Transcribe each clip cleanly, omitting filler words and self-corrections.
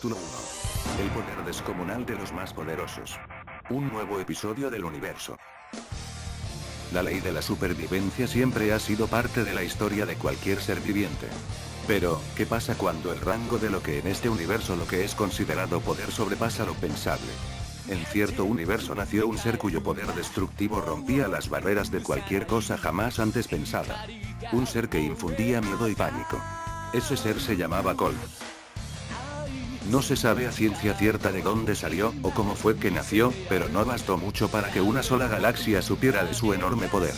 Capítulo 1. El poder descomunal de los más poderosos. Un nuevo episodio del universo. La ley de la supervivencia siempre ha sido parte de la historia de cualquier ser viviente. Pero, ¿qué pasa cuando el rango de lo que en este universo lo que es considerado poder sobrepasa lo pensable? En cierto universo nació un ser cuyo poder destructivo rompía las barreras de cualquier cosa jamás antes pensada. Un ser que infundía miedo y pánico. Ese ser se llamaba Colt. No se sabe a ciencia cierta de dónde salió, o cómo fue que nació, pero no bastó mucho para que una sola galaxia supiera de su enorme poder.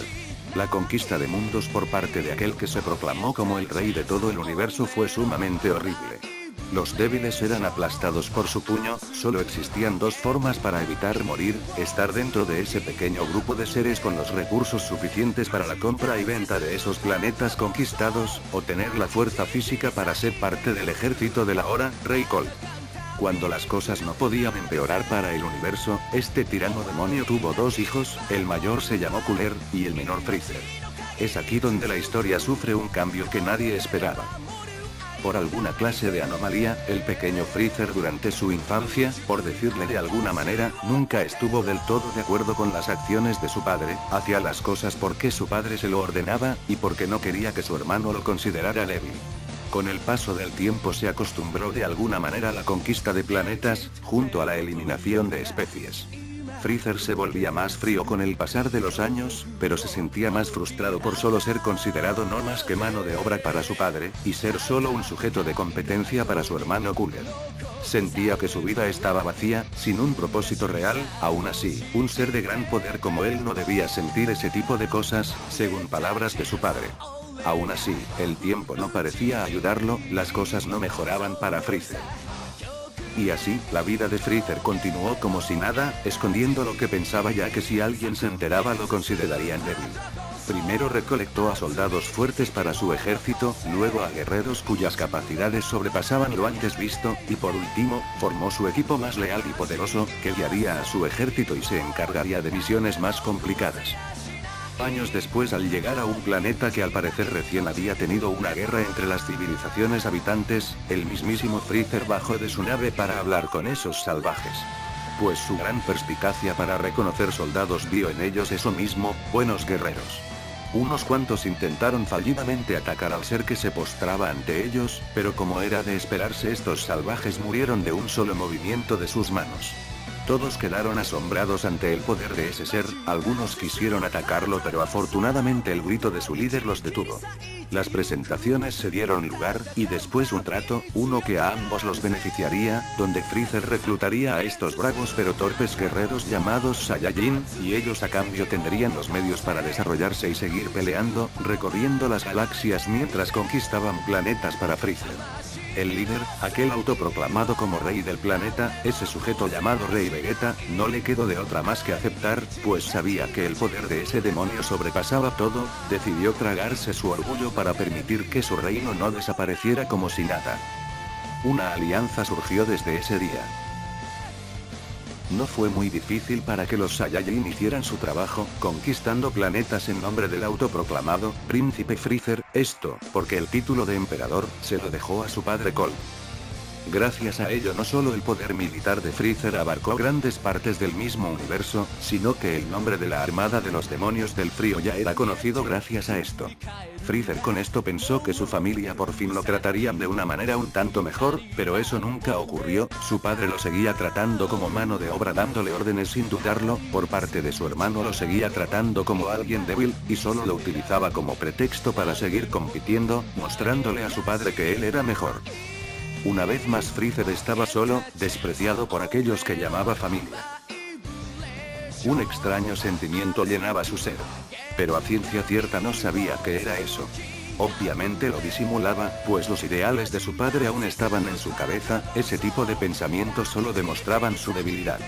La conquista de mundos por parte de aquel que se proclamó como el rey de todo el universo fue sumamente horrible. Los débiles eran aplastados por su puño, solo existían dos formas para evitar morir: estar dentro de ese pequeño grupo de seres con los recursos suficientes para la compra y venta de esos planetas conquistados, o tener la fuerza física para ser parte del ejército del ahora Rey Colt. Cuando las cosas no podían empeorar para el universo, este tirano demonio tuvo dos hijos, el mayor se llamó Cooler, y el menor Freezer. Es aquí donde la historia sufre un cambio que nadie esperaba. Por alguna clase de anomalía, el pequeño Freezer durante su infancia, por decirle de alguna manera, nunca estuvo del todo de acuerdo con las acciones de su padre, hacía las cosas porque su padre se lo ordenaba, y porque no quería que su hermano lo considerara débil. Con el paso del tiempo se acostumbró de alguna manera a la conquista de planetas, junto a la eliminación de especies. Freezer se volvía más frío con el pasar de los años, pero se sentía más frustrado por solo ser considerado no más que mano de obra para su padre, y ser solo un sujeto de competencia para su hermano Cooler. Sentía que su vida estaba vacía, sin un propósito real. Aún así, un ser de gran poder como él no debía sentir ese tipo de cosas, según palabras de su padre. Aún así, el tiempo no parecía ayudarlo, las cosas no mejoraban para Freezer. Y así, la vida de Freezer continuó como si nada, escondiendo lo que pensaba, ya que si alguien se enteraba lo considerarían débil. Primero recolectó a soldados fuertes para su ejército, luego a guerreros cuyas capacidades sobrepasaban lo antes visto, y por último, formó su equipo más leal y poderoso, que guiaría a su ejército y se encargaría de misiones más complicadas. Años después, al llegar a un planeta que al parecer recién había tenido una guerra entre las civilizaciones habitantes, el mismísimo Freezer bajó de su nave para hablar con esos salvajes. Pues su gran perspicacia para reconocer soldados vio en ellos eso mismo, buenos guerreros. Unos cuantos intentaron fallidamente atacar al ser que se postraba ante ellos, pero como era de esperarse, estos salvajes murieron de un solo movimiento de sus manos. Todos quedaron asombrados ante el poder de ese ser, algunos quisieron atacarlo, pero afortunadamente el grito de su líder los detuvo. Las presentaciones se dieron lugar, y después un trato, uno que a ambos los beneficiaría, donde Freezer reclutaría a estos bravos pero torpes guerreros llamados Saiyajin, y ellos a cambio tendrían los medios para desarrollarse y seguir peleando, recorriendo las galaxias mientras conquistaban planetas para Freezer. El líder, aquel autoproclamado como rey del planeta, ese sujeto llamado Rey Vegeta, no le quedó de otra más que aceptar, pues sabía que el poder de ese demonio sobrepasaba todo. Decidió tragarse su orgullo para permitir que su reino no desapareciera como si nada. Una alianza surgió desde ese día. No fue muy difícil para que los Saiyajin hicieran su trabajo, conquistando planetas en nombre del autoproclamado Príncipe Freezer, esto, porque el título de emperador, se lo dejó a su padre Colt. Gracias a ello no solo el poder militar de Freezer abarcó grandes partes del mismo universo, sino que el nombre de la Armada de los Demonios del Frío ya era conocido gracias a esto. Freezer con esto pensó que su familia por fin lo tratarían de una manera un tanto mejor, pero eso nunca ocurrió. Su padre lo seguía tratando como mano de obra, dándole órdenes sin dudarlo. Por parte de su hermano lo seguía tratando como alguien débil, y solo lo utilizaba como pretexto para seguir compitiendo, mostrándole a su padre que él era mejor. Una vez más Freezer estaba solo, despreciado por aquellos que llamaba familia. Un extraño sentimiento llenaba su ser. Pero a ciencia cierta no sabía qué era eso. Obviamente lo disimulaba, pues los ideales de su padre aún estaban en su cabeza. Ese tipo de pensamientos solo demostraban su debilidad.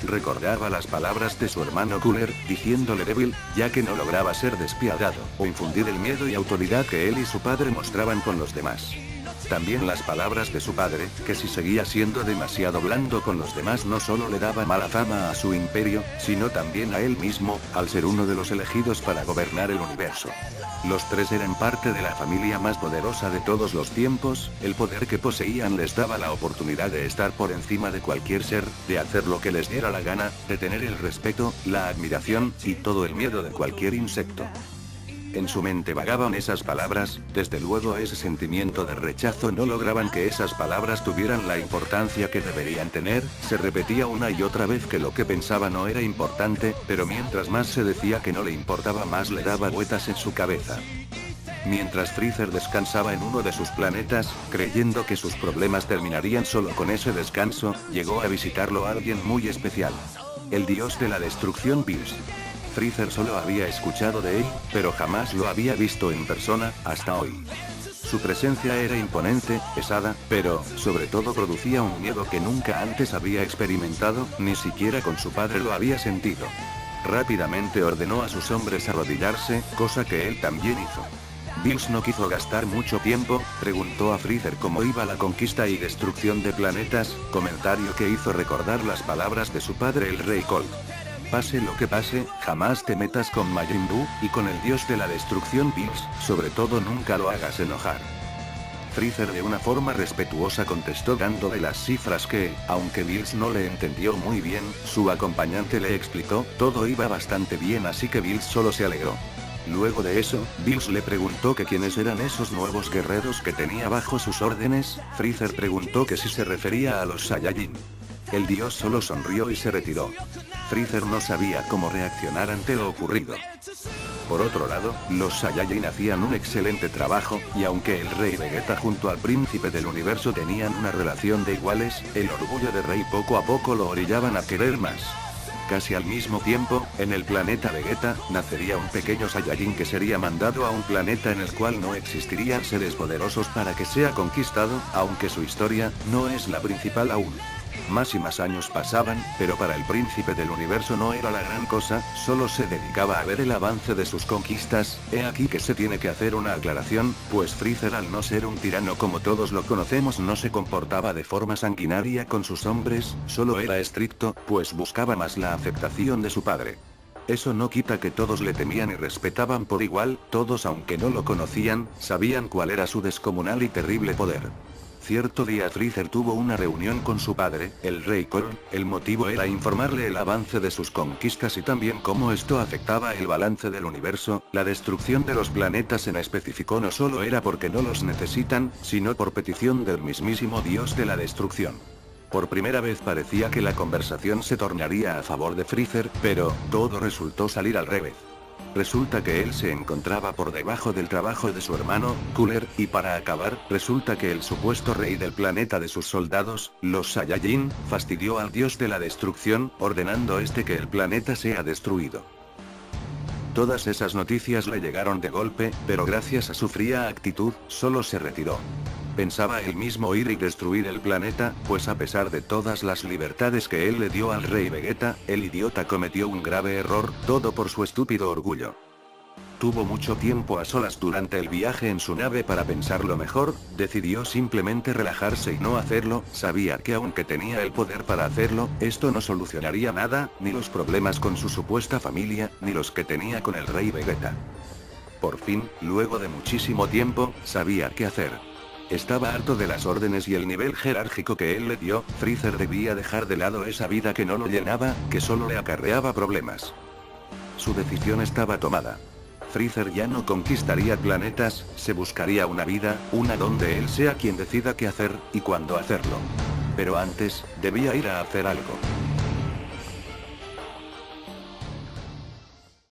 Recordaba las palabras de su hermano Cooler, diciéndole débil, ya que no lograba ser despiadado, o infundir el miedo y autoridad que él y su padre mostraban con los demás. También las palabras de su padre, que si seguía siendo demasiado blando con los demás no solo le daba mala fama a su imperio, sino también a él mismo, al ser uno de los elegidos para gobernar el universo. Los tres eran parte de la familia más poderosa de todos los tiempos, el poder que poseían les daba la oportunidad de estar por encima de cualquier ser, de hacer lo que les diera la gana, de tener el respeto, la admiración, y todo el miedo de cualquier insecto. En su mente vagaban esas palabras, desde luego ese sentimiento de rechazo no lograban que esas palabras tuvieran la importancia que deberían tener, se repetía una y otra vez que lo que pensaba no era importante, pero mientras más se decía que no le importaba más le daba vueltas en su cabeza. Mientras Freezer descansaba en uno de sus planetas, creyendo que sus problemas terminarían solo con ese descanso, llegó a visitarlo alguien muy especial. El dios de la destrucción Bills. Freezer solo había escuchado de él, pero jamás lo había visto en persona, hasta hoy. Su presencia era imponente, pesada, pero, sobre todo producía un miedo que nunca antes había experimentado, ni siquiera con su padre lo había sentido. Rápidamente ordenó a sus hombres arrodillarse, cosa que él también hizo. Bills no quiso gastar mucho tiempo, preguntó a Freezer cómo iba la conquista y destrucción de planetas, comentario que hizo recordar las palabras de su padre el Rey Colt. Pase lo que pase, jamás te metas con Majin Buu, y con el dios de la destrucción Bills, sobre todo nunca lo hagas enojar. Freezer de una forma respetuosa contestó dándole las cifras que, aunque Bills no le entendió muy bien, su acompañante le explicó, todo iba bastante bien así que Bills solo se alegró. Luego de eso, Bills le preguntó que quiénes eran esos nuevos guerreros que tenía bajo sus órdenes, Freezer preguntó que si se refería a los Saiyajin. El dios solo sonrió y se retiró. Freezer no sabía cómo reaccionar ante lo ocurrido. Por otro lado, los Saiyajin hacían un excelente trabajo, y aunque el Rey Vegeta junto al Príncipe del Universo tenían una relación de iguales, el orgullo de Rey poco a poco lo orillaban a querer más. Casi al mismo tiempo, en el planeta Vegeta, nacería un pequeño Saiyajin que sería mandado a un planeta en el cual no existirían seres poderosos para que sea conquistado, aunque su historia no es la principal aún. Más y más años pasaban, pero para el Príncipe del Universo no era la gran cosa, solo se dedicaba a ver el avance de sus conquistas. He aquí que se tiene que hacer una aclaración, pues Freezer al no ser un tirano como todos lo conocemos no se comportaba de forma sanguinaria con sus hombres, solo era estricto, pues buscaba más la aceptación de su padre. Eso no quita que todos le temían y respetaban por igual, todos aunque no lo conocían, sabían cuál era su descomunal y terrible poder. Cierto día Freezer tuvo una reunión con su padre, el Rey Colt, el motivo era informarle el avance de sus conquistas y también cómo esto afectaba el balance del universo. La destrucción de los planetas en específico no solo era porque no los necesitan, sino por petición del mismísimo dios de la destrucción. Por primera vez parecía que la conversación se tornaría a favor de Freezer, pero todo resultó salir al revés. Resulta que él se encontraba por debajo del trabajo de su hermano, Cooler, y para acabar, resulta que el supuesto rey del planeta de sus soldados, los Saiyajin, fastidió al dios de la destrucción, ordenando que el planeta sea destruido. Todas esas noticias le llegaron de golpe, pero gracias a su fría actitud, solo se retiró. Pensaba él mismo ir y destruir el planeta, pues a pesar de todas las libertades que él le dio al Rey Vegeta, el idiota cometió un grave error, todo por su estúpido orgullo. Tuvo mucho tiempo a solas durante el viaje en su nave para pensarlo mejor, decidió simplemente relajarse y no hacerlo, sabía que aunque tenía el poder para hacerlo, esto no solucionaría nada, ni los problemas con su supuesta familia, ni los que tenía con el Rey Vegeta. Por fin, luego de muchísimo tiempo, sabía qué hacer. Estaba harto de las órdenes y el nivel jerárquico que él le dio, Freezer debía dejar de lado esa vida que no lo llenaba, que solo le acarreaba problemas. Su decisión estaba tomada. Freezer ya no conquistaría planetas, se buscaría una vida, una donde él sea quien decida qué hacer, y cuándo hacerlo. Pero antes, debía ir a hacer algo.